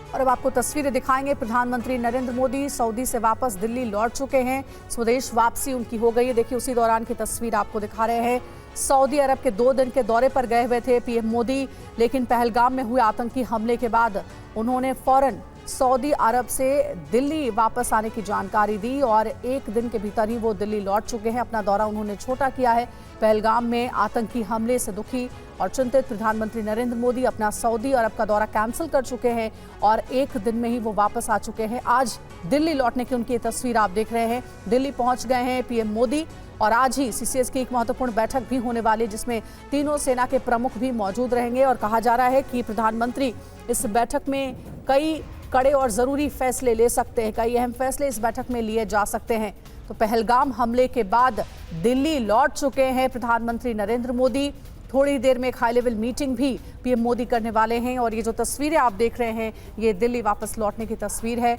और अब आपको तस्वीरें दिखाएंगे। प्रधानमंत्री नरेंद्र मोदी सऊदी से वापस दिल्ली लौट चुके हैं। स्वदेश वापसी उनकी हो गई है। देखिए उसी दौरान की तस्वीर आपको दिखा रहे हैं। सऊदी अरब के 2 दिन के दौरे पर गए हुए थे पीएम मोदी, लेकिन पहलगाम में हुए आतंकी हमले के बाद उन्होंने फौरन सऊदी अरब से दिल्ली वापस आने की जानकारी दी और 1 दिन के भीतर ही वो दिल्ली लौट चुके हैं। अपना दौरा उन्होंने छोटा किया है। पहलगाम में आतंकी हमले से दुखी और चिंतित प्रधानमंत्री नरेंद्र मोदी अपना सऊदी अरब का दौरा कैंसिल कर चुके हैं और 1 दिन में ही वो वापस आ चुके हैं। आज दिल्ली लौटने की उनकी तस्वीर आप देख रहे हैं। दिल्ली पहुंच गए हैं पीएम मोदी और आज ही सीसीएस की एक महत्वपूर्ण बैठक भी होने वाली है, जिसमें तीनों सेना के प्रमुख भी मौजूद रहेंगे और कहा जा रहा है कि प्रधानमंत्री इस बैठक में कई कड़े और जरूरी फैसले ले सकते हैं। कई अहम फैसले इस बैठक में लिए जा सकते हैं। तो पहलगाम हमले के बाद दिल्ली लौट चुके हैं प्रधानमंत्री नरेंद्र मोदी। थोड़ी देर में एक हाई लेवल मीटिंग भी पीएम मोदी करने वाले हैं और ये जो तस्वीरें आप देख रहे हैं ये दिल्ली वापस लौटने की तस्वीर है।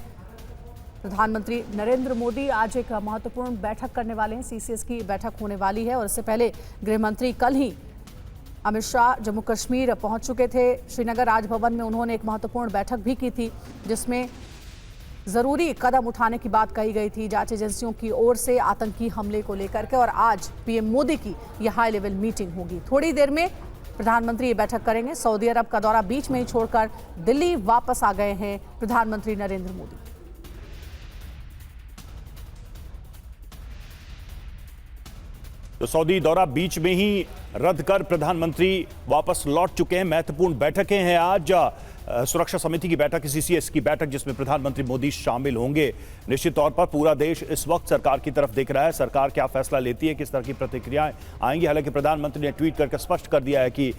प्रधानमंत्री नरेंद्र मोदी आज एक महत्वपूर्ण बैठक करने वाले हैं। सीसीएस की बैठक होने वाली है और इससे पहले गृह मंत्री कल ही अमित शाह जम्मू कश्मीर पहुंच चुके थे। श्रीनगर राजभवन में उन्होंने एक महत्वपूर्ण बैठक भी की थी, जिसमें जरूरी कदम उठाने की बात कही गई थी जांच एजेंसियों की ओर से आतंकी हमले को लेकर के। और आज पीएम मोदी की यह हाई लेवल मीटिंग होगी। थोड़ी देर में प्रधानमंत्री ये बैठक करेंगे। सऊदी अरब का दौरा बीच में ही छोड़कर दिल्ली वापस आ गए हैं प्रधानमंत्री नरेंद्र मोदी। तो सऊदी दौरा बीच में ही रद्द कर प्रधानमंत्री वापस लौट चुके हैं। महत्वपूर्ण बैठकें हैं आज। सुरक्षा समिति की बैठक, सीसीएस की बैठक, जिसमें प्रधानमंत्री मोदी शामिल होंगे। निश्चित तौर पर पूरा देश इस वक्त सरकार की तरफ देख रहा है। सरकार क्या फैसला लेती है, किस तरह की प्रतिक्रियाएं आएंगी। हालांकि प्रधानमंत्री ने ट्वीट करके स्पष्ट कर दिया है कि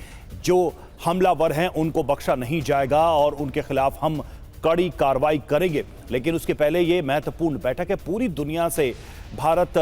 जो हमलावर हैं उनको बख्शा नहीं जाएगा और उनके खिलाफ हम कड़ी कार्रवाई करेंगे। लेकिन उसके पहले ये महत्वपूर्ण बैठक है। पूरी दुनिया से भारत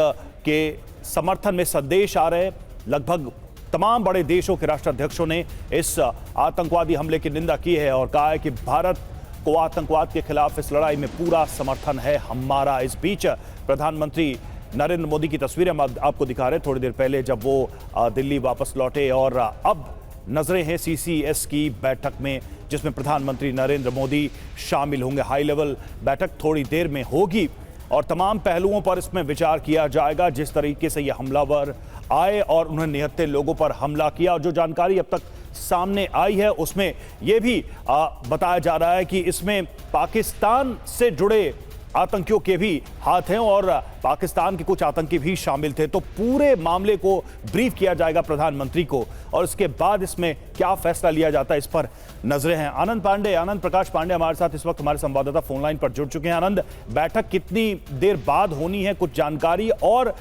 के समर्थन में संदेश आ रहे। लगभग तमाम बड़े देशों के राष्ट्राध्यक्षों ने इस आतंकवादी हमले की निंदा की है और कहा है कि भारत को आतंकवाद के खिलाफ इस लड़ाई में पूरा समर्थन है हमारा। इस बीच प्रधानमंत्री नरेंद्र मोदी की तस्वीरें हम आपको दिखा रहे हैं थोड़ी देर पहले, जब वो दिल्ली वापस लौटे। और अब नजरें हैं सीसीएस की बैठक में, जिसमें प्रधानमंत्री नरेंद्र मोदी शामिल होंगे। हाई लेवल बैठक थोड़ी देर में होगी और तमाम पहलुओं पर इसमें विचार किया जाएगा। जिस तरीके से ये हमलावर आए और उन्होंने निहत्थे लोगों पर हमला किया और जो जानकारी अब तक सामने आई है उसमें यह भी बताया जा रहा है कि इसमें पाकिस्तान से जुड़े आतंकियों के भी हाथ हैं और पाकिस्तान के कुछ आतंकी भी शामिल थे। तो पूरे मामले को ब्रीफ किया जाएगा प्रधानमंत्री को और उसके बाद इसमें क्या फैसला लिया जाता है, इस पर नजरें हैं। आनंद प्रकाश पांडे हमारे साथ इस वक्त हमारे संवाददाता फोन लाइन पर जुड़ चुके हैं। आनंद, बैठक कितनी देर बाद होनी है, कुछ जानकारी, और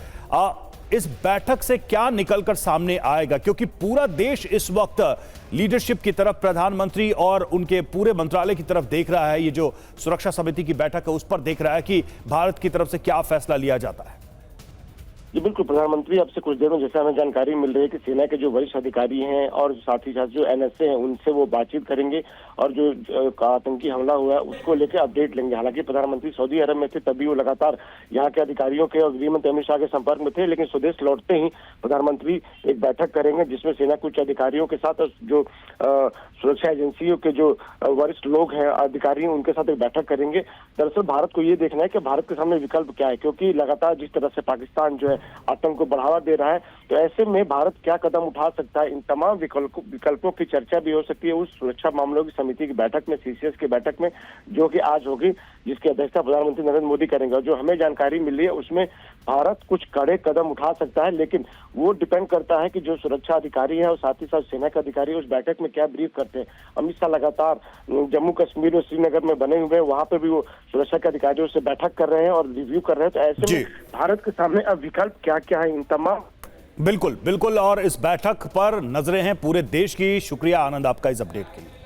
इस बैठक से क्या निकलकर सामने आएगा? क्योंकि पूरा देश इस वक्त लीडरशिप की तरफ, प्रधानमंत्री और उनके पूरे मंत्रालय की तरफ देख रहा है। ये जो सुरक्षा समिति की बैठक है उस पर देख रहा है कि भारत की तरफ से क्या फैसला लिया जाता है। जी बिल्कुल, प्रधानमंत्री अब से कुछ देर में जैसे हमें जानकारी मिल रही है कि सेना के जो वरिष्ठ अधिकारी हैं और साथ ही साथ जो एनएसए हैं उनसे वो बातचीत करेंगे और जो आतंकी हमला हुआ है उसको लेकर अपडेट लेंगे। हालांकि प्रधानमंत्री सऊदी अरब में थे, तभी वो लगातार यहाँ के अधिकारियों के और गृह मंत्री अमित शाह के संपर्क में थे, लेकिन स्वदेश लौटते ही प्रधानमंत्री एक बैठक करेंगे जिसमें सेना के उच्च अधिकारियों के साथ जो सुरक्षा एजेंसियों के जो वरिष्ठ लोग हैं, अधिकारी हैं, उनके साथ एक बैठक करेंगे। दरअसल भारत को ये देखना है कि भारत के सामने विकल्प क्या है, क्योंकि लगातार जिस तरह से पाकिस्तान जो है आतंक को बढ़ावा दे रहा है, तो ऐसे में भारत क्या कदम उठा सकता है। इन तमाम विकल्पों की चर्चा भी हो सकती है उस सुरक्षा मामलों की समिति की बैठक में, सीसीएस की बैठक में, जो कि आज होगी, जिसकी अध्यक्षता प्रधानमंत्री नरेंद्र मोदी करेंगे। और जो हमें जानकारी मिल रही है उसमें भारत कुछ कड़े कदम उठा सकता है, लेकिन वो डिपेंड करता है कि जो सुरक्षा अधिकारी है और साथ ही साथ सेना के अधिकारी उस बैठक में क्या ब्रीफ करते हैं। अमित शाह लगातार जम्मू कश्मीर और श्रीनगर में बने हुए हैं, वहां पे भी वो सुरक्षा के अधिकारियों से बैठक कर रहे हैं और रिव्यू कर रहे हैं। तो ऐसे में भारत के सामने अब विकल्प क्या क्या है, इन तमाम बिल्कुल, और इस बैठक पर नजरें हैं पूरे देश की। शुक्रिया आनंद आपका इस अपडेट के लिए।